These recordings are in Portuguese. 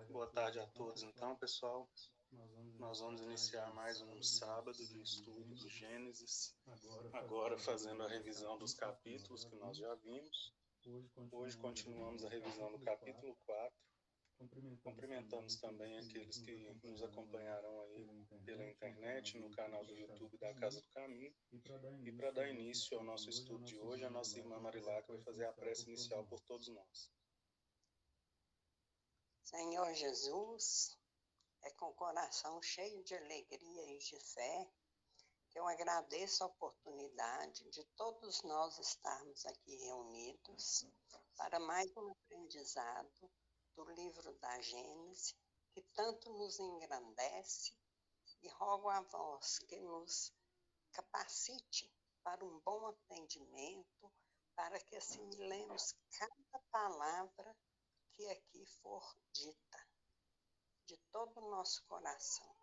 Boa tarde a todos. Então, pessoal, nós vamos iniciar mais um sábado de estudo do Gênesis, agora fazendo a revisão dos capítulos que nós já vimos. Hoje continuamos a revisão do capítulo 4. Cumprimentamos também aqueles que nos acompanharão aí pela internet, no canal do YouTube da Casa do Caminho. E para dar início ao nosso estudo de hoje, a nossa irmã Marilaca vai fazer a prece inicial por todos nós. Senhor Jesus, é com o coração cheio de alegria e de fé que eu agradeço a oportunidade de todos nós estarmos aqui reunidos para mais um aprendizado do livro da Gênesis, que tanto nos engrandece, e rogo a vós que nos capacite para um bom atendimento, para que assimilemos cada palavra que aqui for dita, de todo o nosso coração.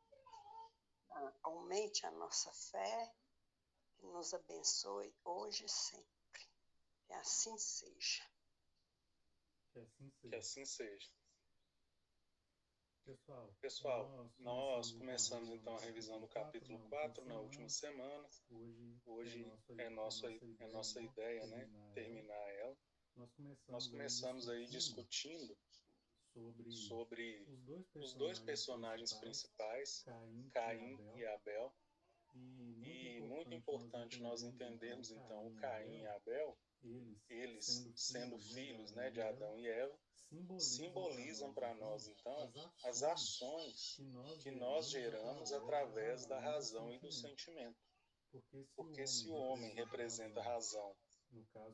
Aumente a nossa fé, que nos abençoe hoje e sempre. Que assim seja. Que assim seja. Pessoal, nós começamos então a revisão do capítulo 4 na última semana. Hoje é nossa ideia, né, terminar ela. Nós começamos aí discutindo sobre os dois personagens principais, Caim e Abel. E muito importante nós entendermos então o Caim e Abel, eles sendo filhos, né, de Adão e Eva, simbolizam para nós então as ações que nós geramos através da razão e do sentimento. Porque se o homem representa a razão,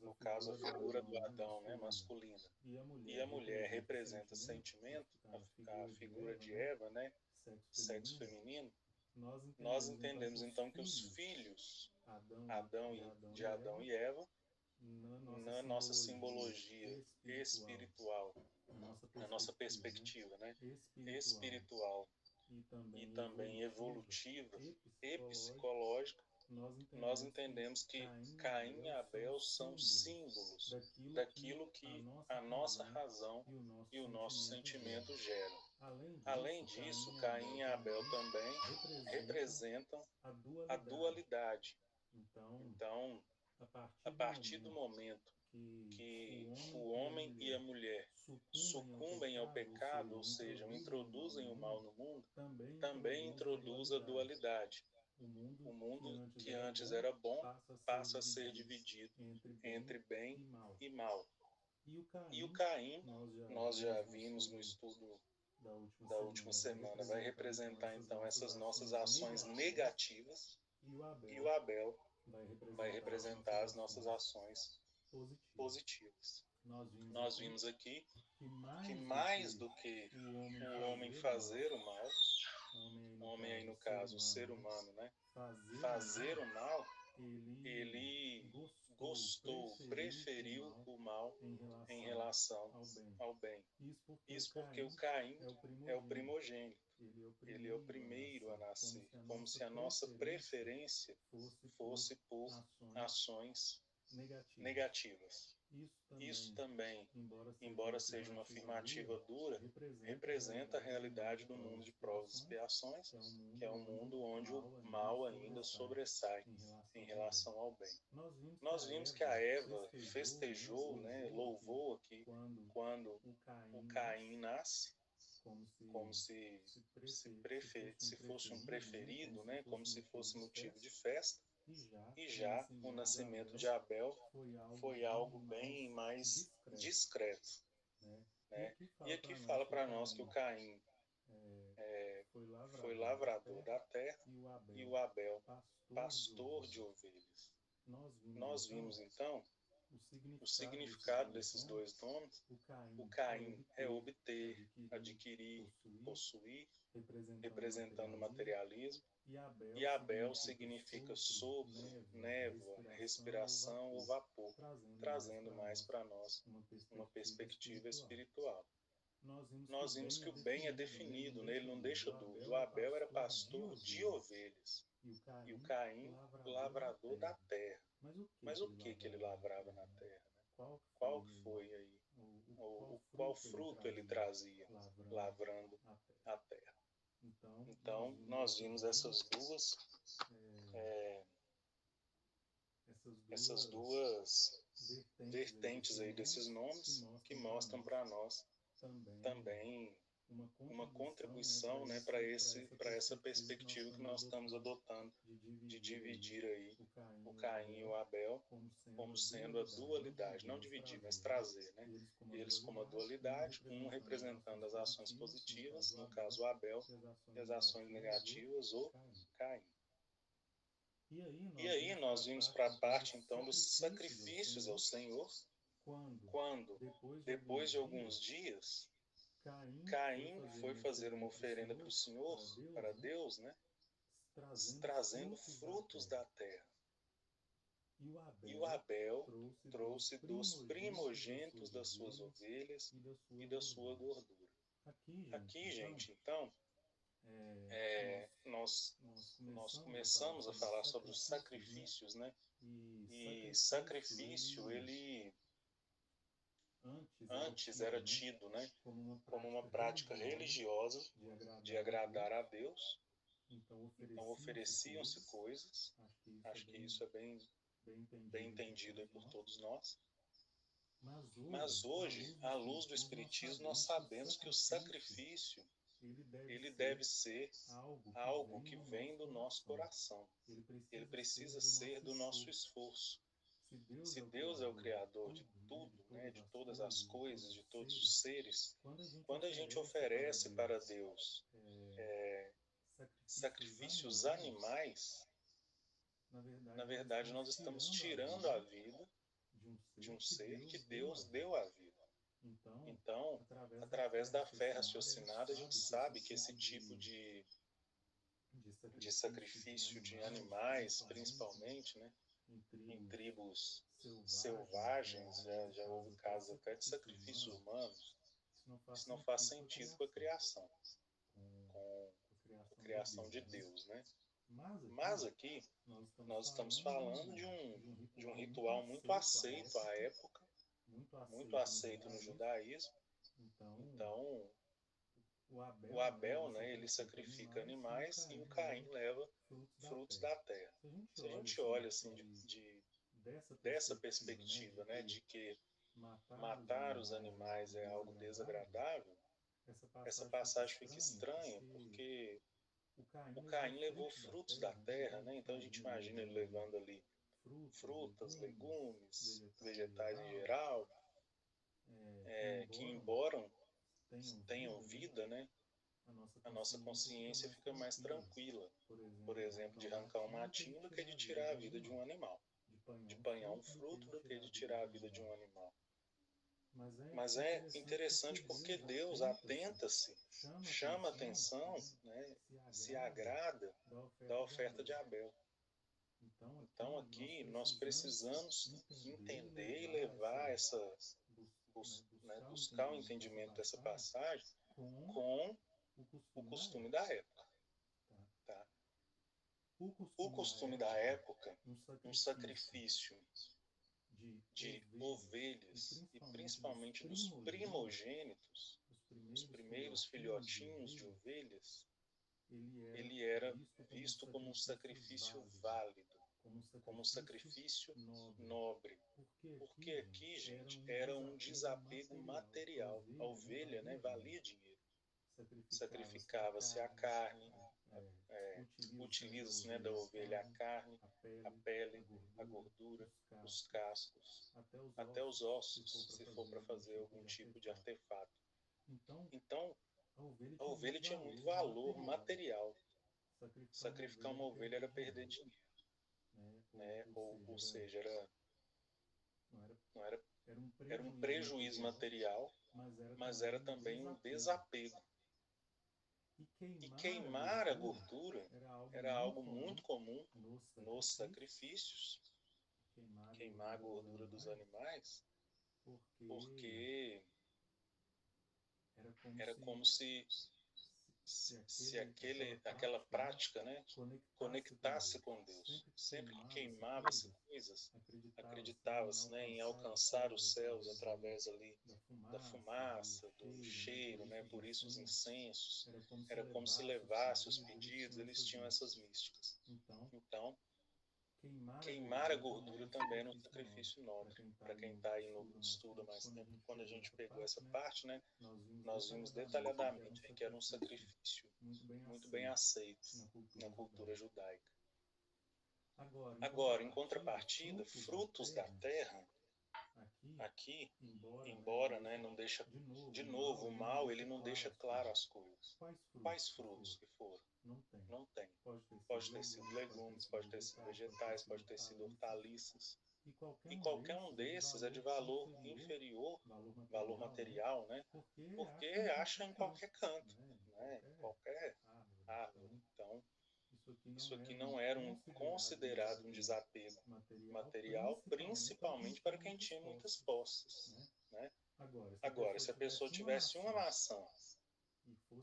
no caso a figura do Adão, né, masculina, e a mulher representa sentimento, a figura de Eva, né, sexo feminino, nós entendemos então que os filhos de Adão e Eva, na nossa simbologia espiritual, na nossa perspectiva, né, espiritual e também evolutiva e psicológica, nós entendemos que Caim e Abel são símbolos daquilo que a nossa razão e o nosso sentimento geram. Além disso, Caim e Abel também representam a dualidade. Então, a partir do momento que o homem e a mulher sucumbem ao pecado, ou seja, introduzem o mal no mundo, também introduz a dualidade. O mundo que antes era bom passa a ser dividido entre bem e mal. E o Caim, nós já vimos no estudo da última semana, vai representar então essas nossas ações negativas, e o Abel vai representar as nossas ações positivas. Nós vimos aqui que mais do que o homem fazer o mal, o homem aí no caso, o ser humano, né, fazer o mal, ele gostou, preferiu o mal em relação ao bem. Isso porque o Caim é o primogênito. Ele é o primeiro a nascer, como se a nossa preferência fosse por ações negativas. Isso também, embora seja uma afirmativa dura, representa a realidade do mundo de provas e expiações, que é um mundo onde o mal ainda sobressai em relação ao bem. Nós vimos que a Eva festejou, né, louvou aqui, quando o Caim nasce, como se fosse um preferido, né, como se fosse motivo de festa. E já o nascimento de Abel foi algo bem mais discreto, né? E aqui fala para nós que o Caim foi lavrador da terra e o Abel pastor de ovelhas. Nós vimos então o significado desses dois nomes. O Caim é obter, adquirir, possuir, representando o materialismo. E Abel significa sopro, névoa, respiração ou vapor, trazendo mais para nós uma perspectiva espiritual. Nós vimos que o bem é definido, né? Ele não deixa dúvida. O Abel era pastor de ovelhas e o Caim, lavrador da terra. Mas o que ele lavrava na terra? Né? qual que foi aí, qual fruto ele trazia, lavrando a terra. Então, nós vimos essas duas vertentes aí desses nomes que mostram para nós também uma contribuição, né, para essa perspectiva que nós estamos adotando de dividir aí o Caim e o Abel como sendo a dualidade, não dividir, mas trazer, né? Eles como a dualidade, um representando as ações positivas, no caso o Abel, e as ações negativas, o Caim. E aí nós vimos para a parte então dos sacrifícios ao Senhor, quando, depois de alguns dias, Caim foi fazer uma oferenda para o Senhor, para Deus, né? Trazendo frutos da terra. E o Abel trouxe dos primogênitos das suas ovelhas e da sua gordura. Aqui, gente, então, nós começamos a falar sobre os sacrifícios, né? E sacrifício, ele antes era tido, né, como uma prática religiosa de agradar a Deus. Então ofereciam-se coisas. Acho que isso é bem entendido aí por todos nós. Mas hoje, à luz do Espiritismo, nós sabemos que o sacrifício ele deve ser algo que vem do nosso coração. Ele precisa ser do nosso esforço. Se Deus é o Criador de tudo, né, de todas as coisas, de todos os seres, quando a gente oferece para Deus sacrifícios animais, na verdade nós estamos tirando a vida de um ser que Deus deu a vida. Então, através da fé raciocinada, a gente sabe que esse tipo de sacrifício de animais, principalmente, né, em tribos selvagens, já houve casos até de sacrifícios humanos. Isso não faz sentido com a criação, com a criação de Deus, né? Mas aqui nós estamos falando de um ritual muito aceito à época, muito aceito no judaísmo. Então, o Abel, né, ele sacrifica animais e o Caim leva frutos da terra. Se a gente olha assim dessa perspectiva, né, de que matar os animais é algo desagradável, essa passagem fica estranha, porque o Caim levou frutos da terra, né? Então a gente imagina ele levando ali frutas, legumes, vegetais em geral, que embora tenham vida, né, a nossa consciência fica mais tranquila, por exemplo, de arrancar um matinho do que de tirar a vida de um animal, de apanhar um fruto do que de tirar a vida de um animal. Mas é interessante porque Deus atenta-se, chama atenção, né, se agrada da oferta de Abel. Então aqui nós precisamos entender e levar buscar o entendimento dessa passagem com o costume da época. Tá? O costume da época, um sacrifício de ovelhas e principalmente dos primogênitos, os primeiros filhotinhos de ovelhas, ele era visto como um sacrifício válido, como um sacrifício nobre. Porque aqui, gente, era um desapego material. A ovelha, né, valia dinheiro. Sacrificava-se a carne, utiliza-se, né, da ovelha a carne, a pele, a gordura, os cascos, até os ossos, se for para fazer algum tipo de artefato. Então, a ovelha tinha muito valor material. Sacrificar uma ovelha era perder dinheiro, né? Ou seja, era um prejuízo material, mas era também um desapego. E queimar a gordura era algo muito comum nos sacrifícios, queimar a gordura dos animais, porque era como se se aquela prática, né, conectasse com Deus. Sempre que queimava-se coisas, acreditava-se, né, em alcançar os céus através ali da fumaça, do cheiro, né, por isso os incensos. Era como se levasse os pedidos, eles tinham essas místicas. Então, queimar a gordura também era um sacrifício nobre. Para quem está aí no estudo há mais tempo, quando a gente pegou essa parte, né, nós vimos detalhadamente que era um sacrifício muito bem aceito na cultura judaica. Agora, em contrapartida, frutos da terra, aqui, embora, né, não deixa, de novo, o mal, ele não deixa claro as coisas. Quais frutos que foram? Não tem. Pode ter sido legumes, pode ter sido vegetais, pode ter sido hortaliças. E qualquer um desses é de valor inferior, valor material, né? Porque acha em qualquer canto, né? Em qualquer árvore. Então, isso aqui não era considerado um desapego material, principalmente para quem tinha muitas posses, né? Agora, se a pessoa tivesse uma maçã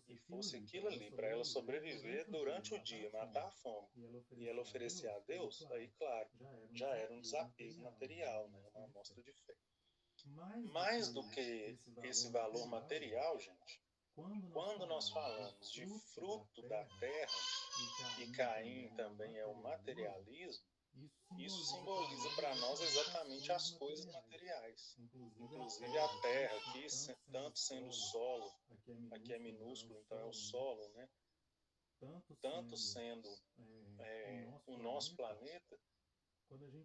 e fosse aquilo ali para ela sobreviver durante o dia, matar a fome, e ela oferecer a Deus, aí, claro, já era um desapego material, né? Uma amostra de fé. Mais do que esse valor material, gente, quando nós falamos de fruto da terra, e Caim também é o materialismo, isso simboliza para nós exatamente as coisas materiais. Inclusive a terra aqui, tanto sendo solo, aqui é minúsculo, então é o solo, né? Tanto sendo o nosso planeta,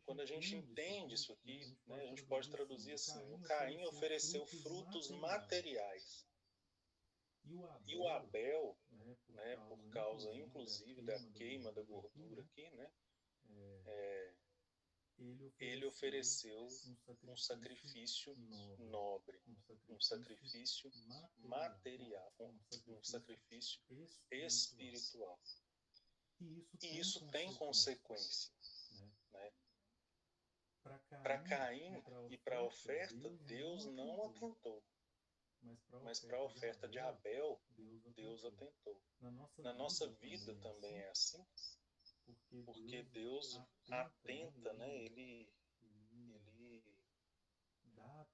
quando a gente entende isso aqui, né, a gente pode traduzir assim: o Caim ofereceu frutos materiais. E o Abel, né, por causa inclusive da queima da gordura aqui, né, ele ofereceu um sacrifício nobre, um sacrifício material, um sacrifício espiritual. E isso tem consequência, né? Para Caim e para a oferta, Deus não atentou. Mas para a oferta de Abel, Deus atentou. Na nossa vida também é assim, porque Deus atenta, né? Ele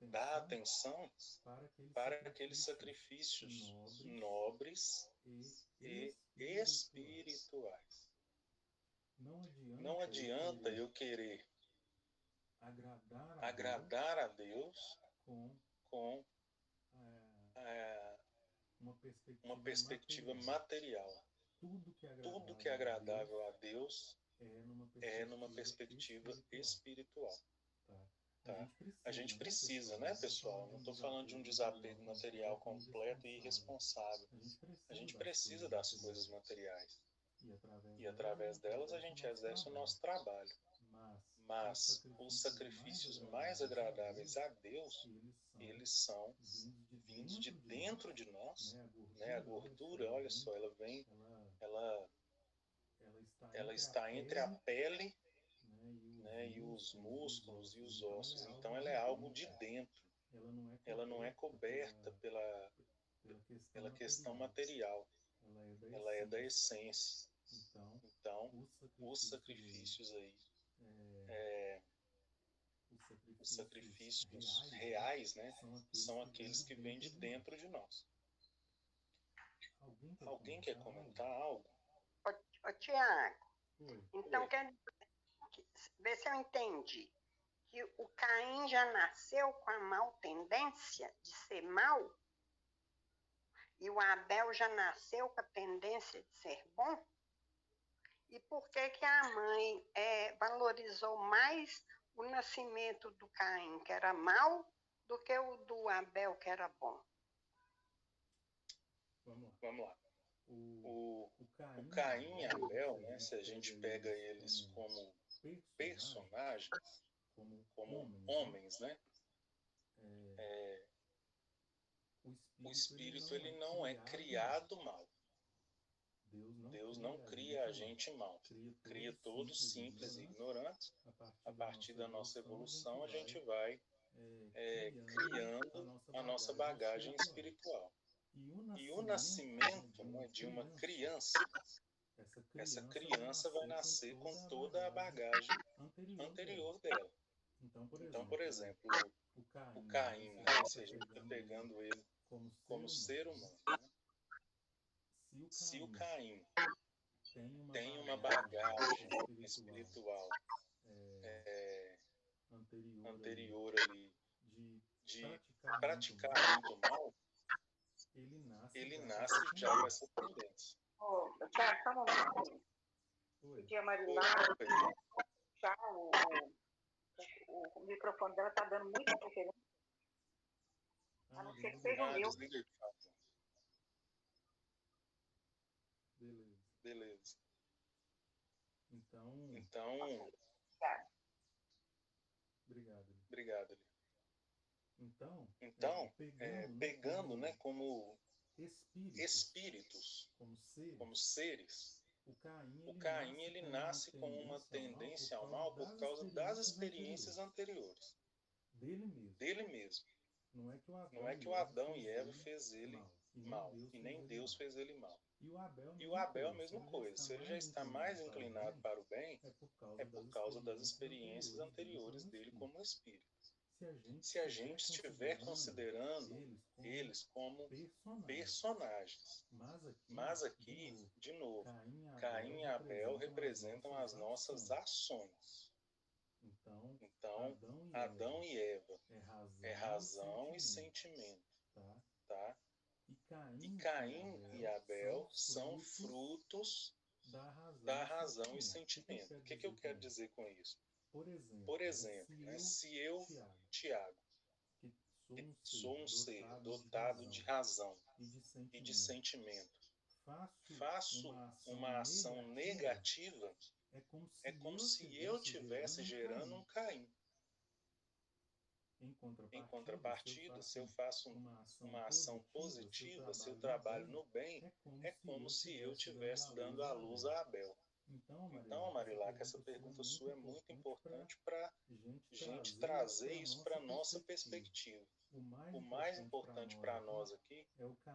dá atenção para aqueles sacrifícios nobres e espirituais. Não adianta eu querer agradar a Deus com uma perspectiva material. Tudo que é agradável a Deus é numa perspectiva espiritual. Tá? A gente precisa, né, pessoal? Não estou falando de um desapego material completo e irresponsável. A gente precisa das coisas materiais. E através delas a gente exerce o nosso trabalho. Mas os sacrifícios mais agradáveis a Deus, eles são vindos de dentro de nós, né? A gordura, olha só, ela está entre a pele, né, e os músculos e os ossos. Então ela é algo de dentro. Ela não é coberta pela questão material. Ela é da essência. Então, os sacrifícios aí, os sacrifícios reais, né, são aqueles que vêm de dentro de nós. Alguém quer comentar algo? Ô Tiago, então quer ver se eu entendi. Que o Caim já nasceu com a mal tendência de ser mal? E o Abel já nasceu com a tendência de ser bom? E por que a mãe valorizou mais o nascimento do Caim, que era mal, do que o do Abel, que era bom? Vamos lá. O Caim e Abel, né, se a gente pega eles como personagens, como homens, né? O espírito ele não é criado mal. Deus não cria a gente mal. Cria todos simples e ignorantes. A partir da nossa evolução, a gente vai criando a nossa bagagem espiritual. E o nascimento, né, de uma criança, essa criança vai nascer com toda a bagagem anterior dela. Então, por exemplo, o Caim, né, se a gente está pegando ele como ser humano, né, se o Caim tem uma bagagem espiritual é, anterior ali de praticar muito mal, ele nasce já com essa tendência. Tiago, só um momento. Pedir a Marilá. Já o microfone dela está dando muita interferência. A não ser que seja o meu. Desliga aí, por favor. Beleza. Então, obrigado. Então, pegando, né, como espíritos, como seres, o Caim ele nasce com uma tendência ao mal por causa das experiências anteriores dele mesmo. Não é que o Adão e Eva fez ele mal, e nem Deus fez ele mal. E o Abel a mesma coisa. Se ele já está mais inclinado para o bem, é por causa das experiências anteriores dele como espírito. Se a gente estiver considerando eles como personagens, mas aqui, de novo, Caim e Abel representam as nossas ações. Então, Adão e Eva é razão e sentimento, tá? E Caim e Abel são frutos da razão e sentimento. O que eu quero dizer com isso? Por exemplo, né, se eu, Tiago, que sou um ser dotado de razão e de sentimento, faço uma ação negativa, é como se eu estivesse gerando um Caim. Em contrapartida, se eu faço uma ação positiva, se eu trabalho no bem, é como se eu estivesse dando a luz a Abel. Então, Marilac, essa pergunta sua é muito importante para a gente trazer isso para a nossa perspectiva. O mais importante para nós aqui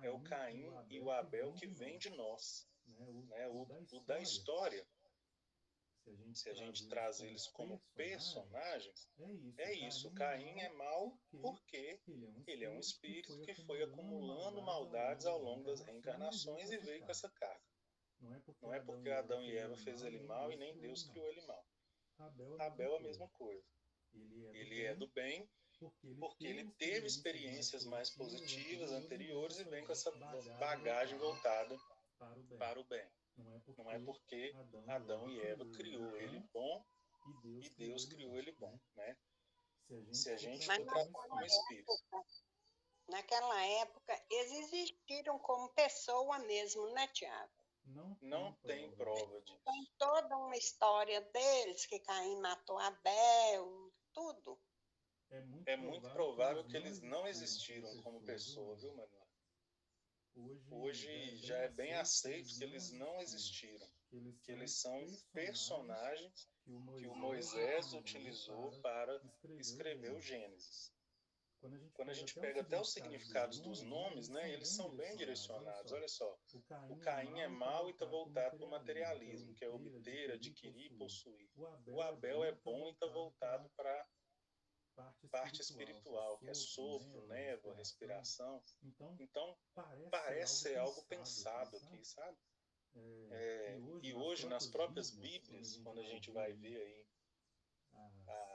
é o Caim e o Abel que vem de nós. Né? O da história, se a gente traz eles como personagens, é isso. O Caim é mau porque ele é um espírito que foi acumulando maldades ao longo das reencarnações e veio com essa carga. Não é porque Adão e Eva fez ele mal e nem Deus criou ele mal. Abel é a mesma coisa. Ele é do bem porque ele teve experiências mais positivas anteriores e vem com essa bagagem voltada para o bem. Não é porque Adão e Eva criou ele bom e Deus criou ele bom, né? Se a gente for tratar como espírito. Naquela época, eles existiram como pessoa mesmo, né, Tiago? Não tem prova disso. Tem toda uma história deles, que Caim matou Abel, tudo. É muito provável que eles não existiram como pessoa, viu, Manuel? Hoje já é bem aceito que eles não existiram, que eles são personagens que o Moisés utilizou para escrever o Gênesis. Quando a gente pega até os significados dos nomes, né, eles são bem direcionados. Olha só, o Caim é mau e está voltado para o materialismo, que é obter, adquirir, possuir. O Abel é bom e está voltado para parte espiritual, que é sopro, névoa, respiração. Então, parece ser algo pensado aqui, sabe? E hoje, nas próprias Bíblias, quando a gente vai ver aí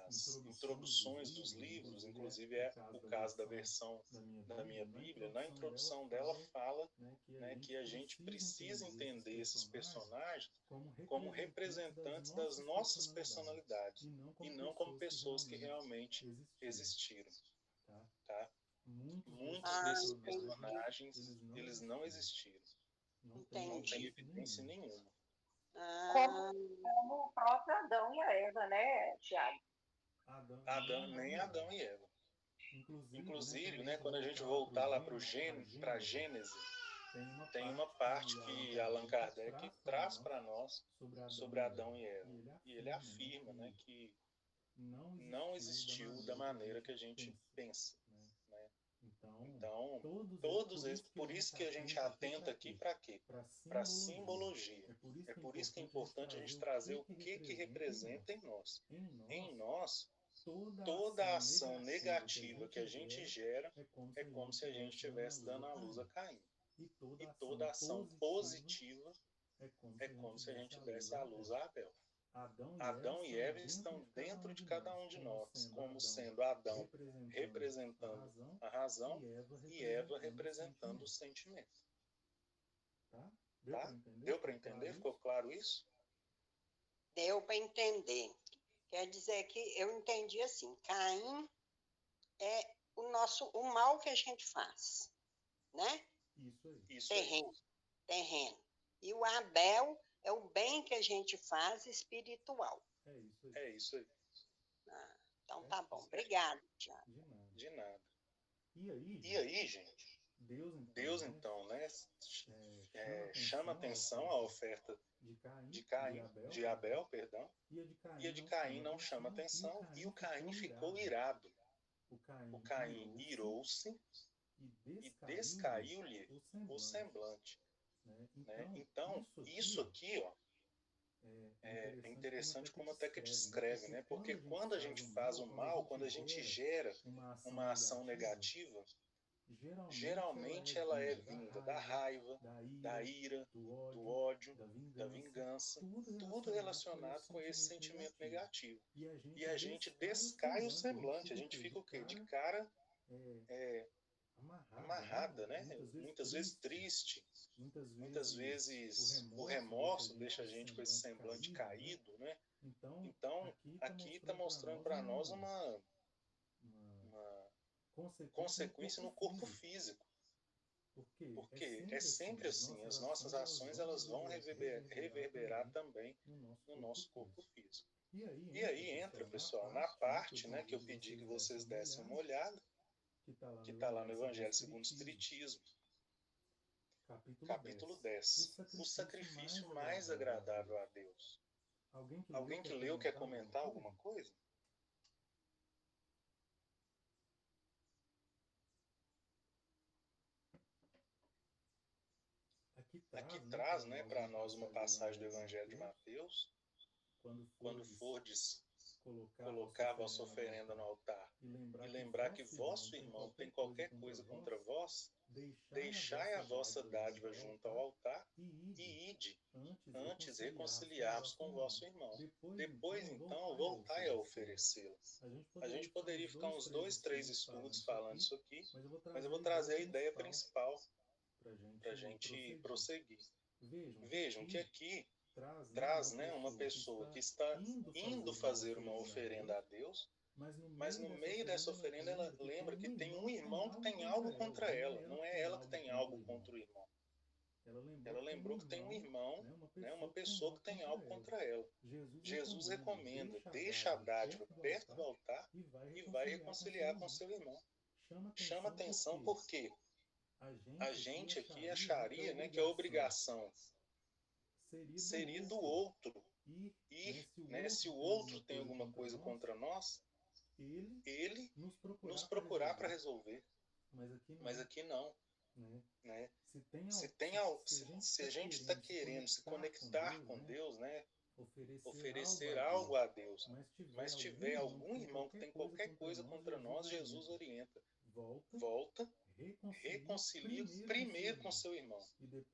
as introduções dos livros, inclusive é o caso da versão da minha Bíblia, na introdução dela fala, né, que a gente precisa entender esses personagens como representantes das nossas personalidades e não como pessoas que realmente existiram. Tá? Muitos desses personagens, eles não existiram. Não tem evidência nenhuma. Como o próprio Adão e a Eva, né, Tiago? Nem Adão e Eva. Inclusive, né, quando a gente voltar lá para a Gênese, tem uma parte que Allan Kardec traz para nós sobre Adão e Eva. E ele afirma, né, que não existiu da maneira que a gente pensa. Né? Então, todos esses, por isso que a gente atenta aqui para quê? Para simbologia. É por isso que é importante a gente trazer o que representa em nós. Em nós, toda a ação negativa que a gente gera é como se a gente estivesse dando a luz a Caim. E toda ação positiva é como se a gente desse a luz a Abel. Adão e Eva estão dentro de cada um de nós, como sendo Adão representando a razão e Eva representando o sentimento. Tá? Deu para entender? Ficou claro isso? Deu para entender. Quer dizer que eu entendi assim, Caim é o mal que a gente faz, né? Isso terreno. E o Abel é o bem que a gente faz espiritual. É isso aí. Então tá bom. Obrigado, Tiago. De nada. E aí, gente, Deus então, né, chama atenção à oferta de Abel, perdão, e a de Caim não chama atenção, e o Caim ficou irado. O Caim irou-se e descaiu-lhe o semblante. Né? Então, isso aqui, ó, é interessante como até que descreve, né? Porque quando a gente faz o mal, quando a gente gera uma ação negativa, geralmente ela é vinda da raiva, da ira, do ódio, da vingança, tudo relacionado com esse sentimento negativo. E a gente descai o semblante, a gente fica o quê? De cara amarrada, né? Muitas vezes triste, muitas vezes o remorso deixa a gente com esse semblante caído, né? Então, aqui está mostrando para nós uma consequência no corpo físico. Porque é sempre assim, as nossas ações elas vão reverberar também no nosso corpo físico. E aí entra, pessoal, na parte, né, que eu pedi que vocês dessem uma olhada, que está lá no Evangelho segundo o Espiritismo, capítulo 10. O sacrifício mais agradável a Deus. Alguém que leu quer comentar alguma coisa? Aqui traz, né, para nós uma passagem do Evangelho de Mateus. Quando fordes colocar a vossa oferenda no altar e lembrar que vosso irmão tem qualquer coisa contra vós, deixai a vossa dádiva junto ao altar e ide antes reconciliar-vos com vosso irmão. Depois, então, voltai a oferecê-lo. A gente poderia ficar uns 2, 3 estudos falando isso aqui, mas eu vou trazer a ideia principal para a gente prosseguir. Vejam que aqui traz, né, uma pessoa que está indo fazer uma oferenda a Deus, mas no meio dessa oferenda ela lembra que tem um irmão que tem algo contra ela, não é ela que tem algo contra o irmão. Ela lembrou que tem um irmão, né, uma pessoa que tem algo contra ela. Jesus recomenda, deixa a dádiva perto do altar e vai reconciliar com seu irmão. Chama atenção porque a gente aqui acharia, né, que a obrigação seria do outro ir, né, se o outro tem alguma coisa contra nós, ele nos procurar para resolver. Mas aqui não. Né? Se a gente está querendo se conectar com Deus, né, oferecer algo a Deus, mas tiver algum irmão que tem qualquer coisa contra nós, Jesus orienta. Volta, reconcilia primeiro com seu irmão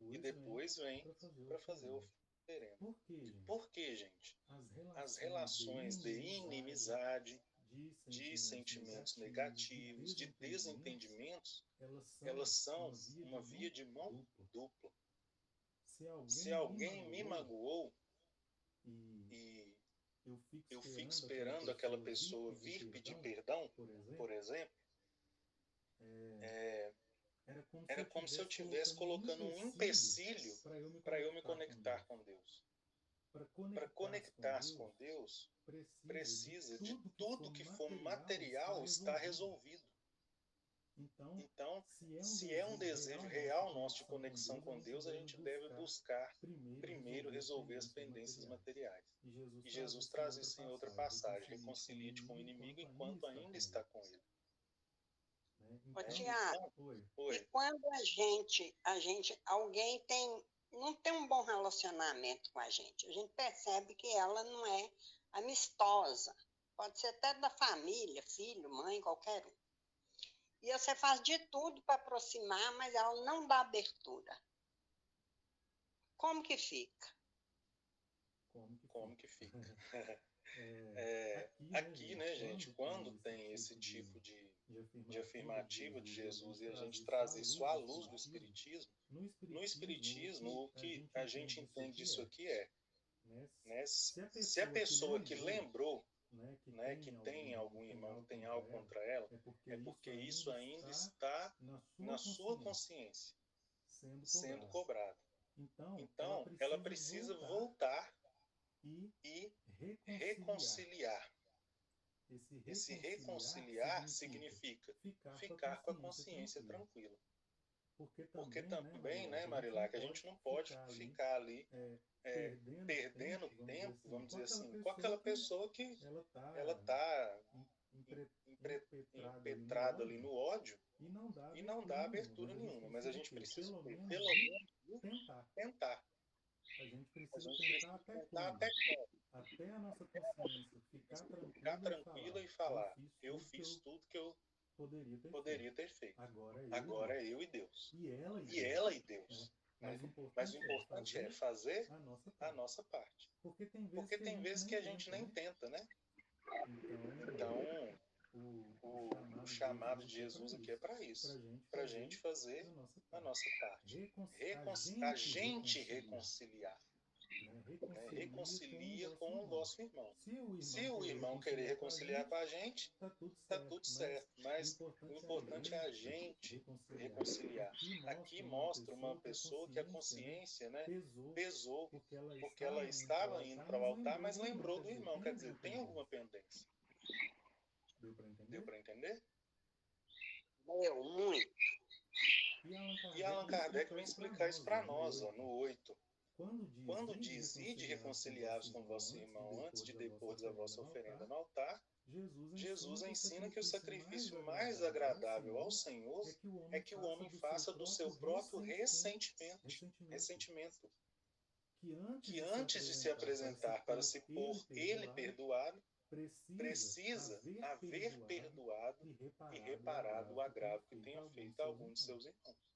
e depois vem para fazer a oferenda. Por quê, gente? As relações de inimizade, de sentimentos negativos, de desentendimentos, elas são uma via de mão dupla. Se alguém me magoou e eu fico esperando aquela pessoa vir pedir perdão, por exemplo, era como se eu estivesse colocando um empecilho para eu me conectar com Deus. Para conectar-se com Deus, precisa de tudo que for material estar resolvido. Então, se é um desejo real nosso de conexão com Deus, a gente deve buscar primeiro resolver as pendências materiais. E Jesus traz isso em outra passagem: reconcilie-te com o inimigo enquanto ainda está com ele. Ô, Tiago, e quando alguém não tem um bom relacionamento com a gente percebe que ela não é amistosa, pode ser até da família, filho, mãe, qualquer um. E você faz de tudo para aproximar, mas ela não dá abertura. Como que fica? Como que fica? Aqui, né, gente, quando tem esse tipo de afirmativa de Jesus e a gente traz isso à luz do Espiritismo, no Espiritismo, o que a gente entende disso aqui né, se a pessoa que lembrou, né, que tem algum irmão que tem algo contra ela, é porque isso ainda está na sua consciência, sendo cobrado. Então, ela precisa voltar e reconciliar. Esse reconciliar significa ficar com a consciência tranquila. Porque também, né, Marilá, que a gente não pode ficar ali perdendo tempo, vamos dizer assim, com aquela pessoa que ela está impetrada ali no ódio e não dá abertura nenhuma. Mas a gente precisa, pelo menos, tentar. A gente A precisa gente precisa tentar até até a nossa consciência ficar ficar tranquila e falar, eu fiz tudo que eu poderia ter feito. Agora é eu e Deus. E ela e Deus. Né? Mas o importante é fazer a nossa parte. Porque tem vezes que a gente nem tenta, né? Então, o chamado de Jesus aqui é para isso. Para a gente fazer a nossa parte. A gente reconciliar. Reconcilia com o vosso irmão. Se o irmão querer reconciliar com a gente, está tudo certo. Mas o importante é a gente reconciliar. Aqui mostra uma pessoa que a consciência, né, pesou, porque ela estava indo para o altar, mas lembrou do irmão. Quer dizer, tem alguma pendência. Deu para entender? Deu muito. E Allan Kardec vem explicar isso para nós, ó, no 8. Quando diz, ide reconciliar-vos com vosso irmão antes de depor a vossa oferenda no altar, Jesus ensina que o sacrifício mais agradável ao Senhor é que o homem faça do seu próprio ressentimento. Que antes de se apresentar para se pôr ele perdoado, precisa haver perdoado e reparado o agravo que tenha feito a algum de seus irmãos.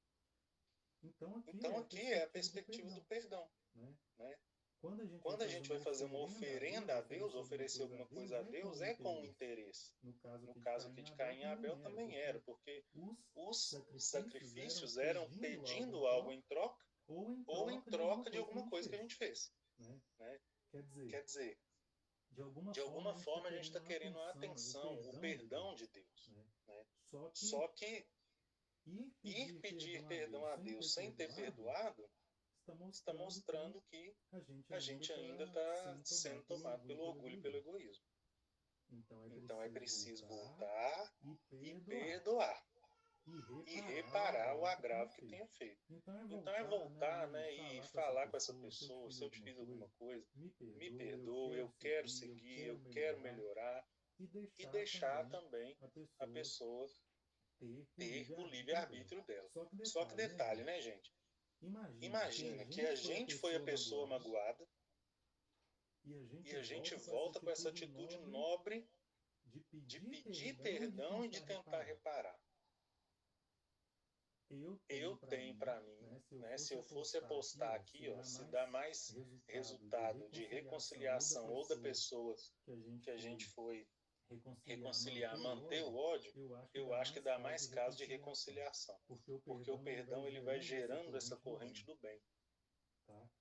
Então aqui é a perspectiva do perdão. Né? Quando a gente vai fazer uma oferenda a Deus, oferecer alguma coisa a Deus, é com interesse. No caso aqui de Caim e Abel também era, porque os sacrifícios eram pedindo algo em troca ou em troca de alguma coisa que a gente fez. Né? Quer dizer, de alguma forma a gente está querendo a atenção, o perdão de Deus. Né? Só que ir pedir perdão a Deus sem ter perdoado está mostrando que a gente ainda está sendo tomado pelo orgulho e pelo egoísmo. Então é preciso voltar e perdoar. E reparar o agravo que tenha feito. Então é voltar, né, e falar com essa pessoa, se eu te fiz alguma coisa, me perdoa, eu quero seguir, eu quero melhorar. E deixar também a pessoa ter o livre-arbítrio dela. Só que detalhe, né, gente? Imagina que a gente foi a pessoa magoada e a gente volta com essa atitude nobre de pedir perdão e de tentar reparar. Eu tenho para mim, né, se eu fosse apostar aqui, ó, se dá mais resultado de reconciliação ou da pessoa que a gente foi reconciliar, manter o ódio, eu acho que dá mais caso de reconciliação, porque o perdão ele vai gerando essa corrente do bem,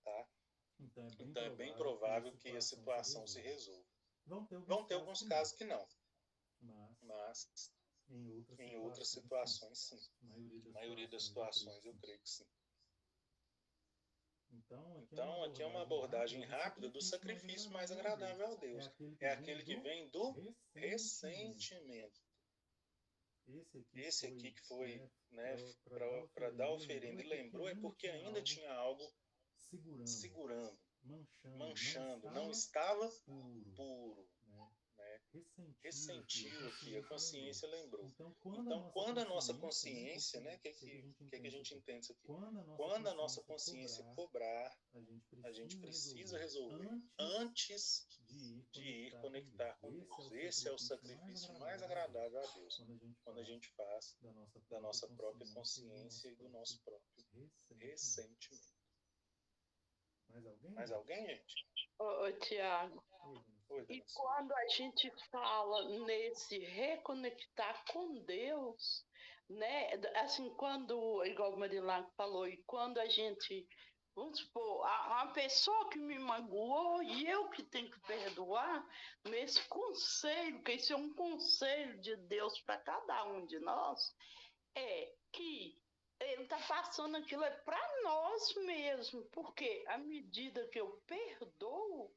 tá? Então é bem provável que a situação se resolva. Vão ter alguns casos que não, mas em outras situações sim. A maioria das situações eu creio que sim. Então, aqui é uma abordagem rápida do sacrifício mais agradável a Deus. É aquele que vem do ressentimento. Esse aqui que foi, né, para dar oferenda e lembrou é porque ainda tinha algo segurando, manchando, não estava puro. Né? ressentiu aqui, a consciência lembrou. Então, Então, quando a nossa consciência, né, que a gente entende isso aqui? Quando a nossa consciência cobrar, a gente precisa resolver antes de ir conectar com Deus. Esse é o sacrifício mais agradável a Deus, quando a gente faz da nossa própria consciência e do nosso próprio ressentimento. Mais alguém, gente? Ô, Tiago, Oi, e dona Silvia. quando a gente fala nesse reconectar com Deus, né? Assim, quando, igual o Marilac falou, e quando a gente, vamos supor, a pessoa que me magoou e eu que tenho que perdoar, nesse conselho, que isso é um conselho de Deus para cada um de nós, é que ele está passando aquilo para nós mesmos, porque à medida que eu perdoo,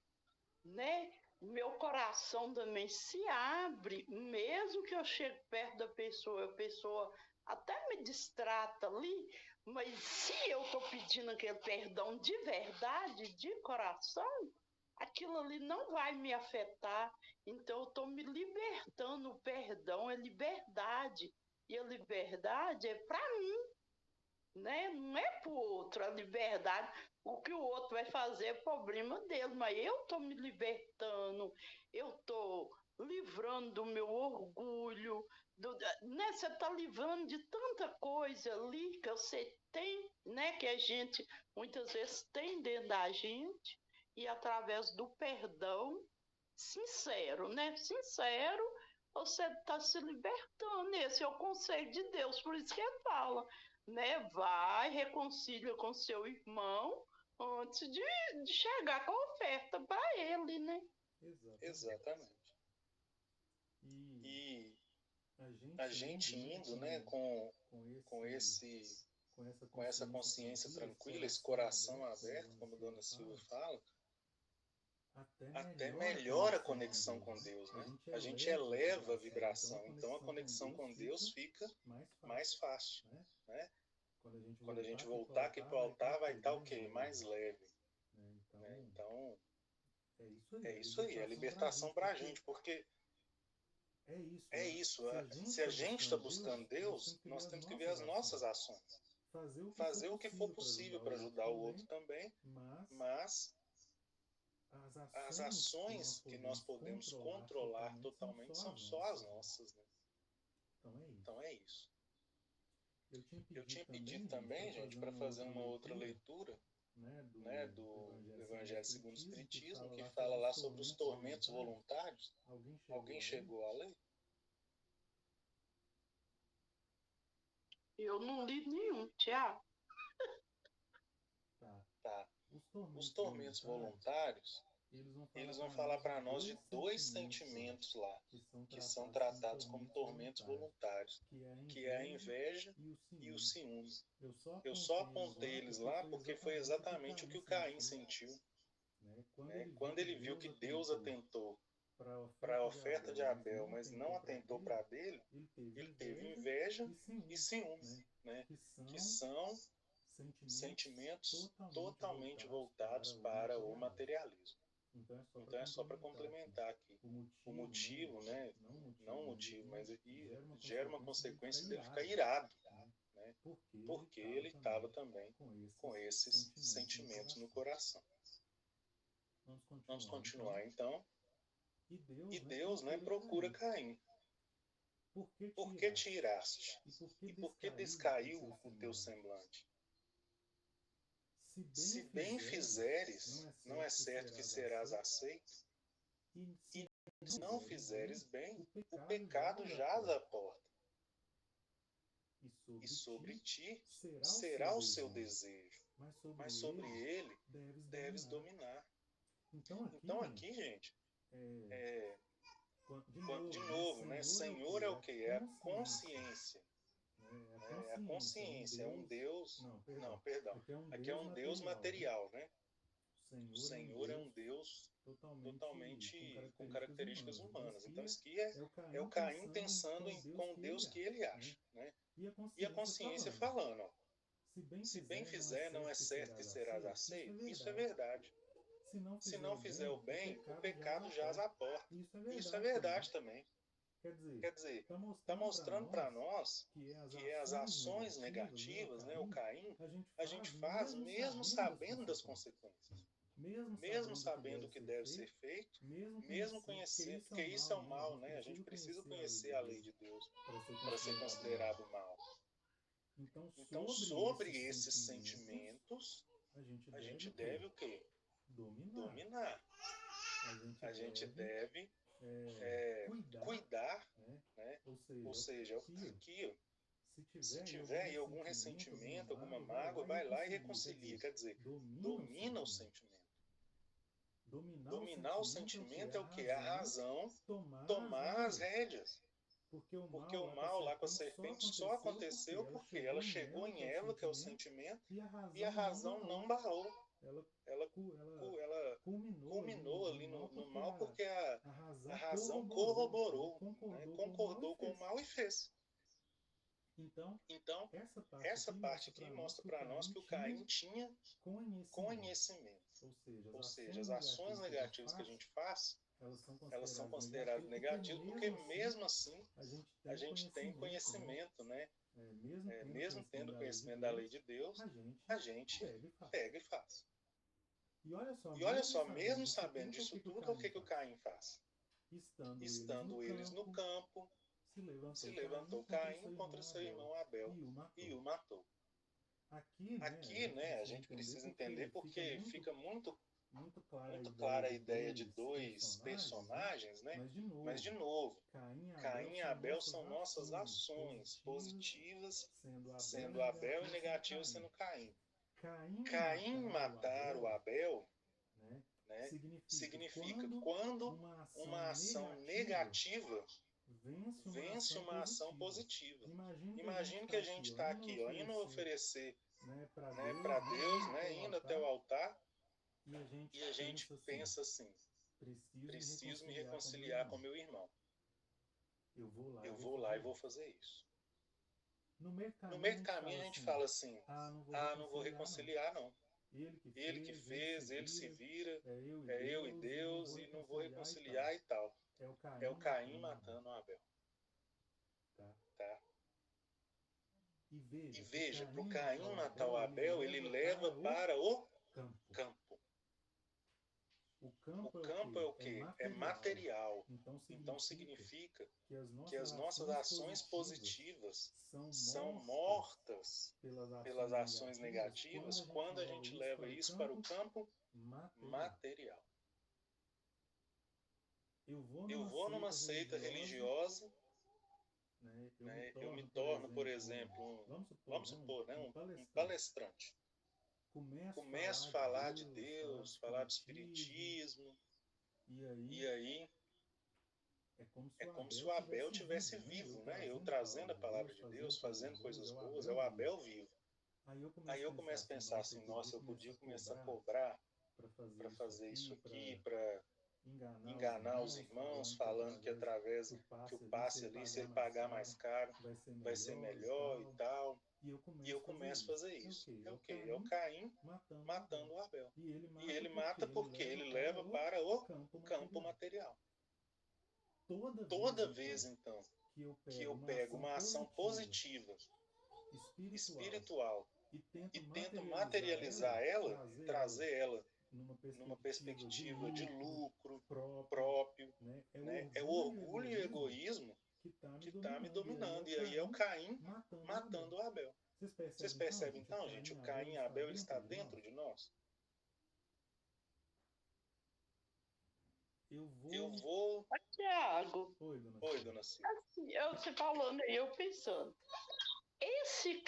né, meu coração também se abre, mesmo que eu chegue perto da pessoa, a pessoa até me distrata ali, mas se eu estou pedindo aquele perdão de verdade, de coração, aquilo ali não vai me afetar, então eu estou me libertando, o perdão é liberdade, e a liberdade é para mim, né? Não é para o outro, a liberdade, o que o outro vai fazer é problema dele, mas eu estou me libertando, eu estou livrando do meu orgulho, né? Você está livrando de tanta coisa ali que você tem, né? Que a gente muitas vezes tem dentro da gente, e através do perdão sincero, né? Sincero, você está se libertando. Esse é o conselho de Deus, por isso que ele fala, né? Vai, reconcilia com seu irmão antes de chegar com a oferta para ele, né? Exatamente. E a gente indo, né, com essa consciência tranquila, esse coração aberto, como a dona Silvia fala, até melhora a conexão com Deus, né? A gente eleva a vibração, então a conexão com Deus fica mais fácil, né? Quando a gente voltar aqui para o altar, vai estar o quê? Mais leve, né? Então, é isso aí, é libertação para a gente, porque é isso, se a gente está buscando Deus, nós temos que ver as nossas ações, fazer o que for possível para ajudar o outro também, mas as ações que nós podemos controlar totalmente são só as nossas, né? Então é isso. Eu tinha pedido também, gente, para fazer uma outra leitura, né, do Evangelho segundo o Espiritismo, que fala lá sobre os tormentos voluntários. Alguém chegou a ler? Eu não li nenhum, Tiago. Tá. Os tormentos voluntários, eles vão falar para nós de dois sentimentos lá, que são tratados como tormentos voluntários, que é a inveja e o ciúme. Eu só apontei eles lá porque foi exatamente o que o Caim sentiu, né? Quando ele viu que Deus atentou para a oferta de Abel, mas não atentou para a dele, ele teve inveja e ciúme, né? Que são sentimentos totalmente voltados para o materialismo. Então é só para complementar aqui. O motivo, né? Não o motivo, mas gera uma consequência dele ficar irado, né? Porque ele estava também com esses sentimentos no coração. Vamos continuar então. E Deus, né, procura Caim. Por que te iraste? E por que descaiu o teu semblante? Se bem fizeres, não é certo que serás aceito. E se não fizeres bem, o pecado jaz à porta. E sobre ti será o seu desejo, mas sobre ele deves dominar. Então aqui, gente, de novo, né? Senhor é o que? É a consciência. É a consciência, é um Deus... Não, perdão. Aqui é um Deus material, né? O Senhor é um Deus totalmente com características humanas. Então isso aqui é o Caim pensando com o Deus que ele acha, né? E a consciência falando, ó, se bem fizer, não é certo que serás aceito. Isso é verdade. se não fizer o bem, o pecado jaz à porta. Isso é verdade também. Quer dizer, está mostrando para nós que as ações negativas, né, o Caim, a gente faz mesmo sabendo das consequências. Mesmo sabendo o que deve ser feito, mesmo conhecendo, porque isso é o mal, né? A gente precisa conhecer a lei de Deus para ser considerado mal. Então, sobre esses sentimentos, a gente deve o quê? Dominar. A gente deve cuidar, né? Ou seja, aqui, se tiver aí algum ressentimento, alguma mágoa, vai lá e reconcilia. Quer dizer, domina o sentimento. Dominar o sentimento é o quê? É a razão tomar as rédeas. Porque o mal lá com a serpente só aconteceu porque ela chegou em Eva, que é o sentimento, e a razão não barrou. Ela culminou ali no mal porque a razão corroborou, né? Concordou com o mal e fez. Então, essa parte aqui mostra para nós que o Caim tinha conhecimento. Ou seja, as ações negativas que a gente faz, elas são consideradas negativas porque mesmo assim a gente tem conhecimento, né? Mesmo tendo conhecimento da lei de Deus, a gente pega e faz. E olha só, mesmo sabendo disso tudo, o que o Caim faz? Estando eles no campo, se levantou Caim contra seu irmão Abel e o matou. Aqui, né, a gente precisa entender porque fica muito clara a ideia de dois personagens, né? Mas, de novo, Caim e Abel são nossas ações positivas, sendo Abel, e negativas, sendo Caim. Caim matar o Abel, né, significa quando uma ação negativa vence uma ação positiva. Imagine que a gente está aqui, ó, indo oferecer, né, para Deus, né, indo até o altar, e a gente pensa assim: preciso me reconciliar com meu irmão. Eu vou lá e vou fazer isso. No meio do caminho a gente fala assim: não vou reconciliar não. Ele que fez, ele se vira, é eu e Deus, e não vou reconciliar e tal. É o Caim matando o Abel. Tá? E veja, para o Caim matar o Abel, ele leva para o campo. O campo é o quê? É material. Então significa que as nossas ações positivas são mortas pelas ações negativas quando a gente leva isso para o campo material. Eu vou numa seita religiosa, né, eu me torno, por exemplo, vamos supor, né, um palestrante. Começo a falar de Deus, falar do espiritismo, e aí é como se o Abel tivesse vivo, né? Eu trazendo a palavra de Deus, fazendo coisas boas, é o Abel vivo. Aí eu começo a pensar assim: nossa, eu podia começar a cobrar para fazer isso aqui, para enganar os irmãos, falando que através que o passe ali, se ele pagar mais caro, vai ser melhor e tal. E eu começo a fazer isso. É o quê? É o Caim matando o Abel. E ele mata porque ele leva para o campo material. Toda vez, então, que eu pego uma ação positiva, espiritual, e tento materializar ela, trazer ela numa perspectiva de lucro próprio, né? É o orgulho e o egoísmo que está me dominando. E aí é o Caim matando o Abel. Vocês percebem então, gente? O Caim e Abel, ele está dentro de nós? Eu vou... Tiago. Oi, dona Silvia. Assim, você falando aí, eu pensando. Esse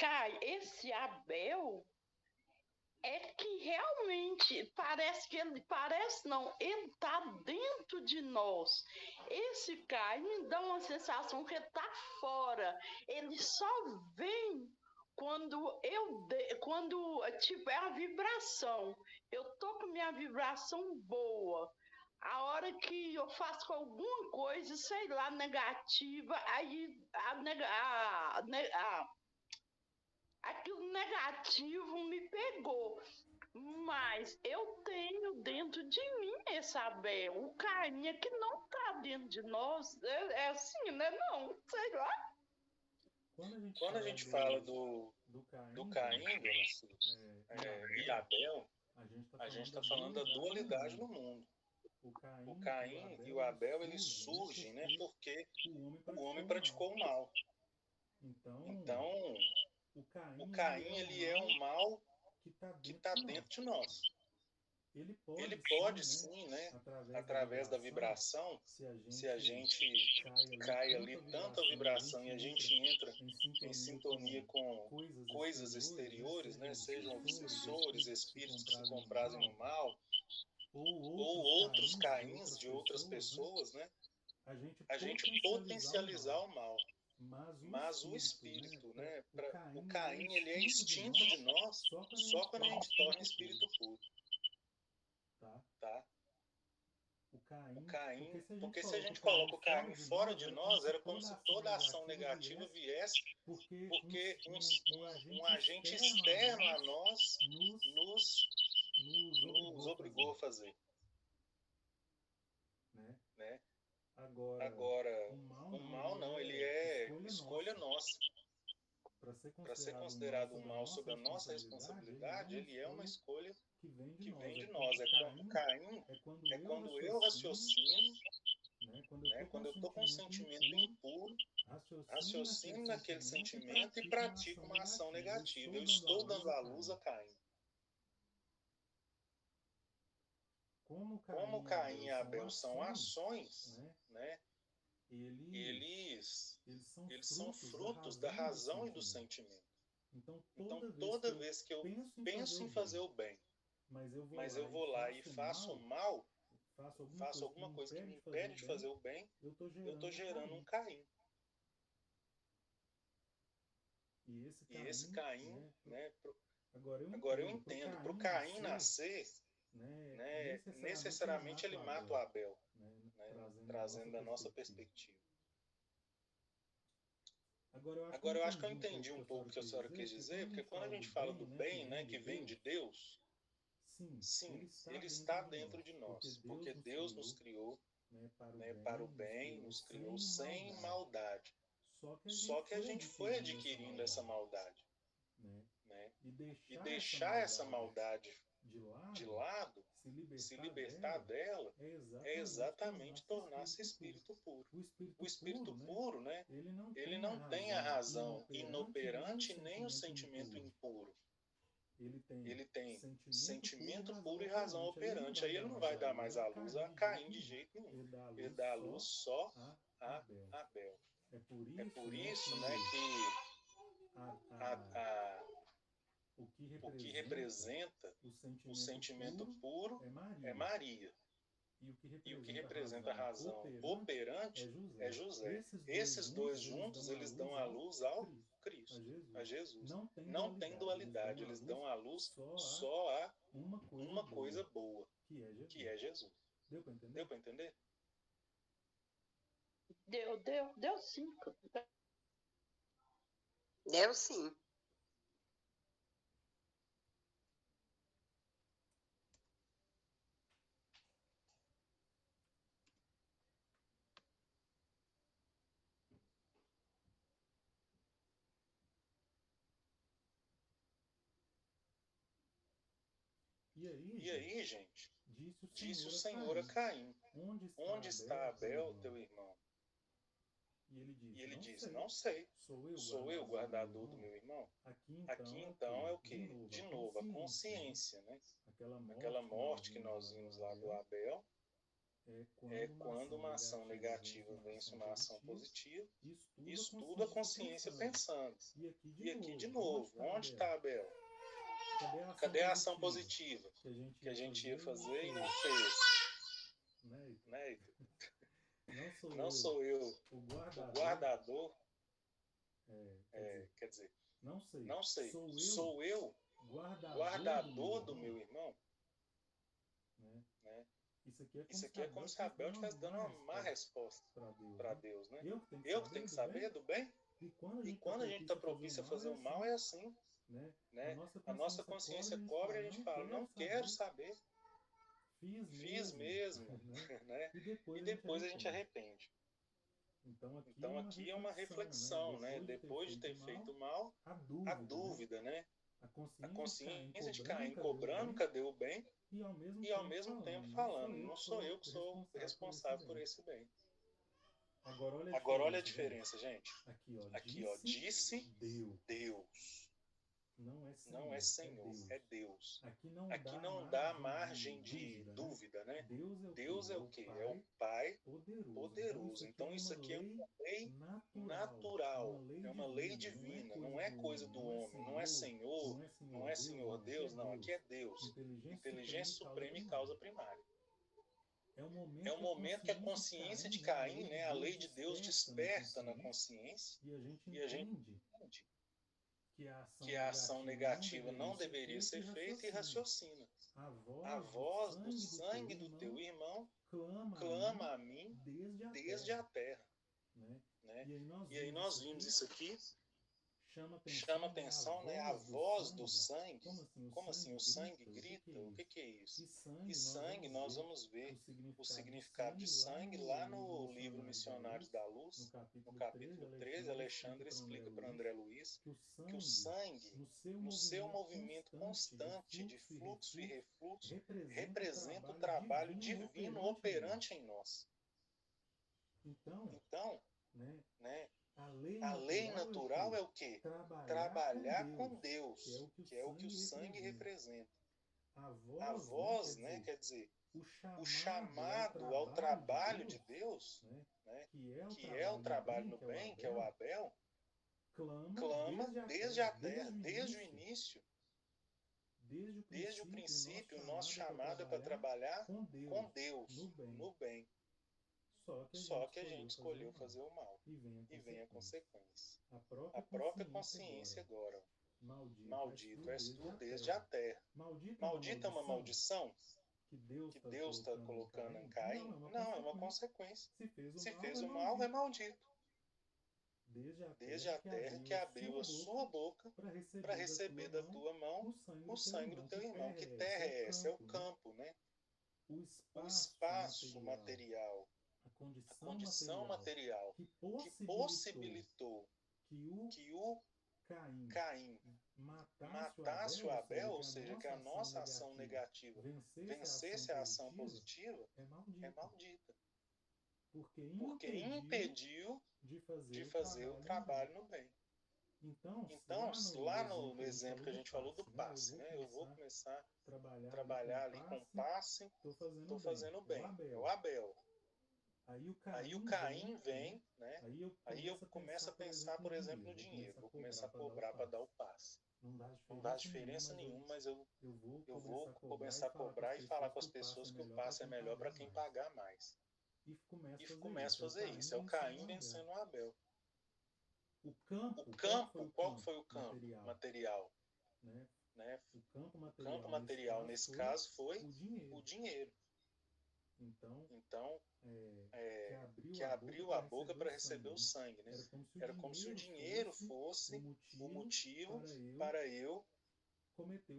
Abel é que realmente ele está dentro de nós. Esse Caim me dá uma sensação que ele está fora. Ele só vem quando tiver a vibração. Eu tô com minha vibração boa. A hora que eu faço alguma coisa, sei lá, negativa, aí aquilo negativo me pegou. Mas eu tenho dentro de mim esse Abel. O Caim é que não está dentro de nós. É assim, né? Não, sei lá. Quando a gente fala do Caim, dona Cida, e Abel, a gente está falando da dualidade no mundo. O Caim e o Abel, eles surgem, né, porque o homem praticou o mal. Então, o Caim, ele é um mal que está dentro de nós. Ele pode sim, né, através da vibração, se a gente cai ali tanta vibração e a gente entra em sintonia com coisas exteriores, né, sejam obsessores, espíritos que se comprazem no mal, ou outros Caíns de outras pessoas, né, a gente potencializar o mal. Mas o espírito, né, o Caim, ele é extinto de nós só quando a gente torna espírito puro. Tá? O Caim, porque se a gente coloca o Caim fora de nós, era como se toda ação negativa viesse, porque um agente externo a nós nos obrigou a fazer. Né? Agora, o mal não, ele é escolha nossa. Para ser considerado um mal sob a nossa responsabilidade, ele é uma escolha que vem de nós. O Caim é quando eu raciocino, né, quando eu estou com um sentimento impuro, raciocino naquele sentimento e pratico uma ação negativa. Eu estou dando à luz a Caim. Como Caim e Abel são ações, né, eles são frutos da razão e do sentimento. Então, toda vez que eu penso em fazer o bem, mas eu vou lá e faço o mal, faço alguma coisa que me impede de fazer o bem, eu estou gerando um Caim. E esse Caim, né, agora eu entendo, para o Caim nascer, né, necessariamente ele mata o Abel, né, trazendo da nossa perspectiva. Agora, eu acho que eu entendi um pouco o que a senhora quis dizer, porque quando a gente fala do bem, né, que vem de Deus, sim, ele está dentro de nós, porque Deus nos criou, né, para o bem, nos criou sem maldade. Só que a gente foi adquirindo essa maldade, né, e deixar essa maldade de lado, se libertar dela, é exatamente tornar-se espírito puro. O espírito puro, né, ele não tem a razão inoperante nem o sentimento impuro. Ele tem sentimento puro e razão operante. Aí ele não vai dar mais a luz a Caim de jeito nenhum. Ele dá a luz só a Abel. É por isso, né, que o que representa o sentimento puro é Maria. E o que representa a razão operante é José. Esses dois juntos, eles dão a luz ao Cristo, a Jesus. Não tem dualidade, eles dão a luz só a uma coisa boa, que é Jesus. Deu para entender? Deu sim. Deu sim. E aí, gente, disse o Senhor a Caim: onde está Abel, teu irmão? E ele disse: não sei. Sou eu o guardador do meu irmão? Aqui então é o quê? De novo, a consciência, né? Aquela morte que nós vimos lá do Abel é quando uma ação negativa vence uma ação positiva. Isso tudo a consciência pensando. E aqui de novo, onde está Abel? Cadê a ação positiva que a gente ia fazer e não fez? Né? Não sou eu o guardador. Quer dizer, não sei. Sou eu guardador do meu irmão? Né? Isso aqui é como se Abel estivesse dando uma má resposta para Deus. Né? Eu que tenho que saber do bem? E quando a gente está propício a fazer o mal, é assim. né? A nossa consciência cobra e a gente fala, não quero saber, fiz mesmo, né? E depois a gente arrepende. Então aqui é uma reflexão, né? Depois de ter feito mal, a dúvida, né? A consciência de Caim cobrando, cadê o bem? E ao mesmo tempo falando, não sou eu que sou responsável por esse bem. Agora olha a diferença, gente. Aqui, ó, disse Deus. Não é Senhor, é Deus. Aqui não dá margem de dúvida, né? Deus é o quê? É o Pai poderoso. Então isso aqui é uma lei natural, é uma lei divina, não é coisa do homem, não é Senhor Deus, não. Aqui é Deus, inteligência suprema e causa primária. É um momento que a consciência de Caim, né, a lei de Deus desperta na consciência e a gente entende que a ação negativa não deveria ser feita e raciocina. A voz do sangue do teu irmão clama a mim desde a terra. Né? E aí nós vimos isso aqui, chama atenção, né? A voz do sangue. Como assim? O sangue grita? O que é isso? E sangue, nós vamos ver o significado de sangue lá no livro Missionários da Luz, no capítulo 13, Alexandre explica para André Luiz que o sangue, no seu movimento constante de fluxo e refluxo, representa o trabalho divino operante em nós. Então, né? A lei natural é o quê? Trabalhar com Deus, que é o que o sangue representa. A voz, né, quer dizer, o chamado ao trabalho de Deus, né, que é o trabalho no bem, que é o Abel, clama desde a terra, desde o início. Desde o princípio, o nosso chamado é para trabalhar com Deus, no bem. Só que a gente escolheu fazer o mal. E vem a consequência. A própria consciência agora. Maldito és tu desde a terra. Maldita é uma maldição que Deus está colocando em Caim? Não, é uma consequência. Se fez o mal, é maldito. Desde a terra que abriu a sua boca para receber da tua mão o sangue do teu irmão. Que terra é essa? É o campo, né? O espaço material. A condição material que possibilitou que o Caim matasse o Abel, ou seja, que a nossa ação negativa vencesse a ação positiva, é maldita. Porque impediu de fazer o trabalho no bem. Então, lá no exemplo que a gente falou do passe, né? Eu vou começar a trabalhar ali com passe, estou fazendo bem. É o Abel. Aí o Caim vem, né? Aí eu começo a pensar, por exemplo, no dinheiro. Vou começar a cobrar para dar o passe. Não dá diferença nenhuma, mas eu vou começar a cobrar e falar com as pessoas que o passe é melhor para quem pagar mais. E começo a fazer isso. É o Caim vencendo o Abel. O campo, qual foi o campo material? Né? O campo material, nesse caso, foi o dinheiro. Então, que abriu a boca para receber o sangue. Né? Era como se o dinheiro fosse o motivo para eu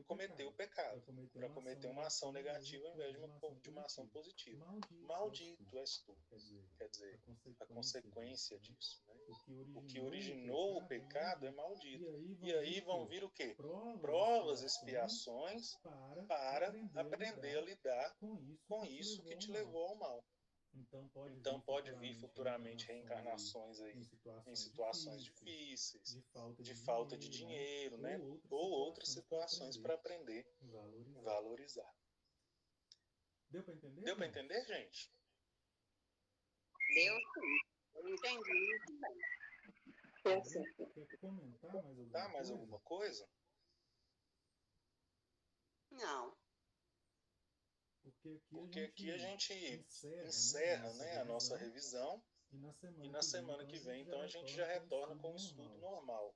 cometer o pecado, para cometer uma ação negativa ao invés de uma ação positiva. Maldito és tu. Quer dizer, a consequência disso. Né? O que originou o pecado é maldito. E aí vão vir o quê? Provas, expiações para aprender a lidar com isso que te levou ao mal. Então pode vir futuramente reencarnações aí em situações difíceis, de falta de dinheiro, né? Ou outras situações para aprender a valorizar. Deu para entender, gente? Deu sim. Eu entendi. Quer comentar mais alguma coisa? Não. Porque aqui a gente encerra, né, a nossa revisão E na semana que vem, então, a gente já retorna com o estudo normal,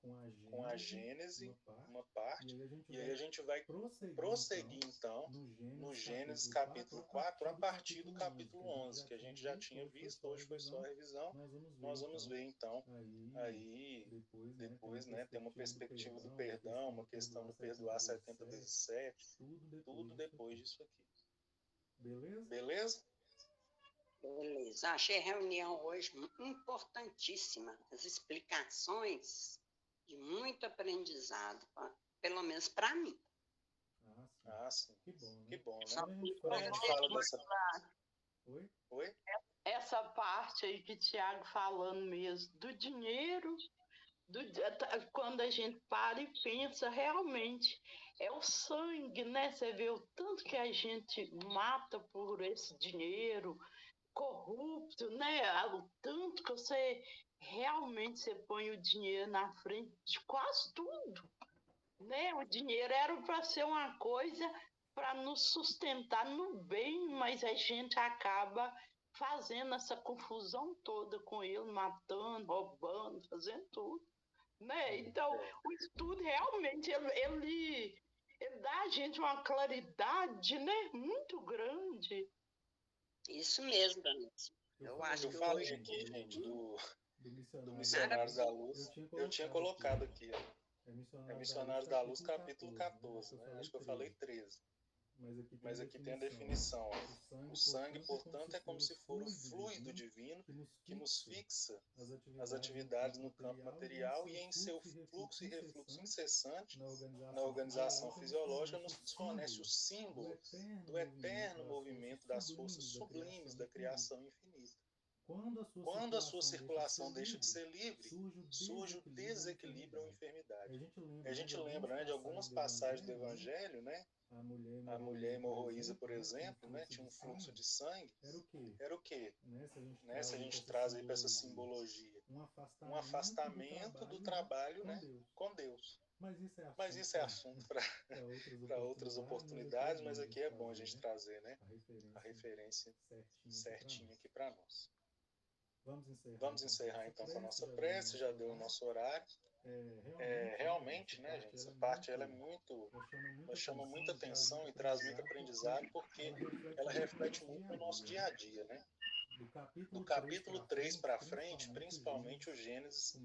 com a Gênese, uma parte, e aí a gente vai prosseguir, então, no Gênesis capítulo 4, a partir do capítulo 11, que a gente já tinha visto, hoje foi só a revisão. Nós vamos ver, então, aí, depois, né, tem uma perspectiva do perdão, uma questão do perdoar 70 vezes 7, tudo depois disso aqui. Beleza? Beleza. Achei a reunião hoje importantíssima. As explicações de muito aprendizado, pelo menos para mim. Ah, sim. Que bom, né? Só Quando a gente fala dessa... Oi? Essa parte aí que o Tiago falando mesmo, do dinheiro, quando a gente para e pensa, realmente, é o sangue, né? Você vê o tanto que a gente mata por esse dinheiro corrupto, né? O tanto que você realmente põe o dinheiro na frente de quase tudo, né? O dinheiro era para ser uma coisa para nos sustentar no bem, mas a gente acaba fazendo essa confusão toda com ele, matando, roubando, fazendo tudo, né? Então, o estudo realmente ele dá a gente uma claridade, né? Muito grande. Isso mesmo, Danúcia. Eu falei aqui, gente, do Missionários da Luz. Eu tinha colocado aqui, ó. É Missionários da Luz, capítulo 14, né? Acho que eu falei 13. Mas aqui tem a definição. Ó. O sangue, portanto, é como se for o fluido divino que nos fixa as atividades no campo material e em seu fluxo e refluxo incessante na organização fisiológica nos fornece o símbolo do eterno movimento das forças sublimes da criação infinita. Quando a sua circulação deixa de ser livre, surge o desequilíbrio ou enfermidade. A gente lembra, né, de algumas passagens do Evangelho, né? A mulher hemorroísa, por exemplo, né, tinha um fluxo de sangue. Era o quê? Né, se a gente traz aí para essa simbologia, um afastamento do trabalho, né, com Deus. Mas isso é assunto para outras oportunidades, mas aqui é bom a gente trazer, né, a referência certinha aqui para nós. Vamos encerrar então com a nossa prece, já deu o nosso horário. Realmente, né, gente, essa parte ela chama muita atenção e traz muito aprendizado, porque ela reflete muito no nosso dia a dia, né? Do capítulo 3 para frente, principalmente o Gênesis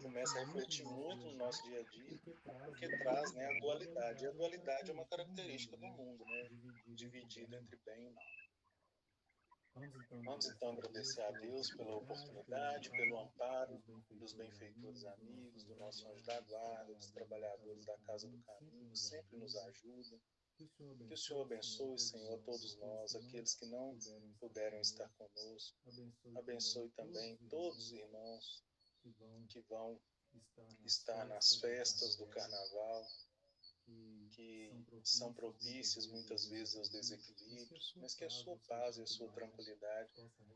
começa a refletir muito no nosso dia a dia, porque traz, né, a dualidade. E a dualidade é uma característica do mundo, né? Dividido entre bem e mal. Vamos então agradecer a Deus pela oportunidade, pelo amparo dos benfeitores amigos, do nosso anjo da guarda, dos trabalhadores da Casa do Caminho, que sempre nos ajudam. Que o Senhor abençoe, Senhor, todos nós, aqueles que não puderam estar conosco. Abençoe também todos os irmãos que vão estar nas festas do Carnaval, que são propícias muitas vezes aos desequilíbrios, mas que a sua paz e a sua tranquilidade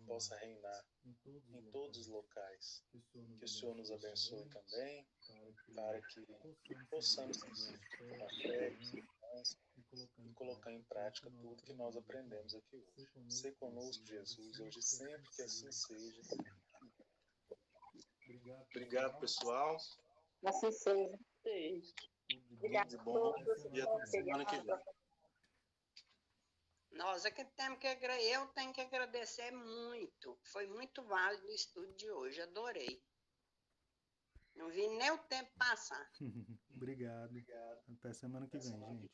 possa reinar em todos os locais. Que o Senhor nos abençoe também, para que possamos seguir com a fé, com segurança e colocar em prática tudo que nós aprendemos aqui hoje. Ser conosco, Jesus, hoje e sempre, que assim seja. Obrigado, pessoal. Assim seja. Tudo de bom e até semana que vem. Nós é que temos que eu tenho que agradecer muito. Foi muito válido o estudo de hoje, adorei. Não vi nem o tempo passar. Obrigado. Até semana que vem, gente.